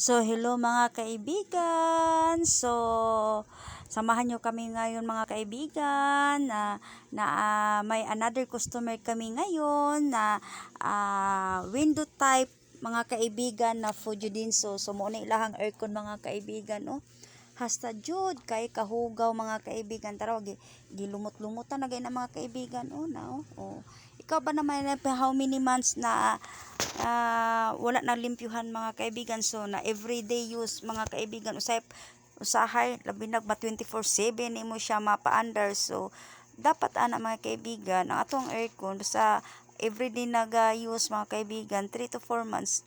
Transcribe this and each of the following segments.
So, hello mga kaibigan. So, samahan nyo kami ngayon mga kaibigan may another customer kami ngayon na window type mga kaibigan na Fujo din. So muna ilahang aircon mga kaibigan. Oh. Hasta jud kay kahugaw mga kaibigan. Tara, gilumot-lumutan na gay na mga kaibigan. Oh, na oh. Ikaw ba naman how many months na wala na limpyuhan mga kaibigan, so na everyday use mga kaibigan, usahay labi na ba 24/7 nimo siya mapaandar. So dapat ana mga kaibigan ang atong aircon sa everyday naga-use mga kaibigan 3 to 4 months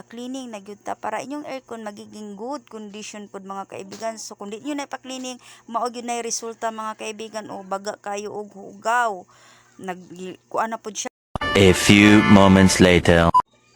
cleaning na gyud ta para inyong aircon magiging good condition pud mga kaibigan. So kung di nyo na ipa-cleaning, mao gyud na resulta mga kaibigan, o baga kayo og hugaw kuan na pud siya. A few moments later.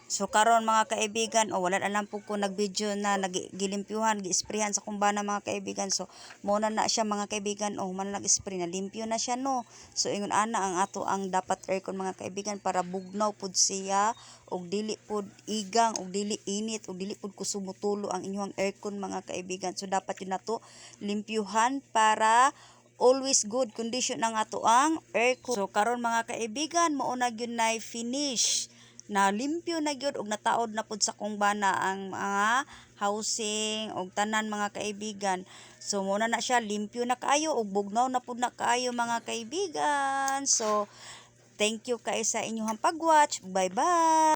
So karon mga kaibigan, wala na lang po ko nag-video na nagilimpyuhan, gi-sprayhan sa kumbana mga kaibigan. So muna na siya mga kaibigan, man nag-spray na limpyo na siya no. So ingon ana ang ato ang dapat aircon mga kaibigan para bugnaw pud siya og dili pud igang og dili init og dili pud kusumutulo ang inyong aircon mga kaibigan. So dapat yun nato limpyuhan para always good condition ang ato ang aircon. So karon mga kaibigan, mao na gyud na finish na limpyo na gyud og nataod na pud sa kumbana ang mga housing og tanan mga kaibigan. So muna na siya limpyo na kaayo og bugnaw na pud na kaayo mga kaibigan. So thank you kay sa inyong pag-watch. Bye bye.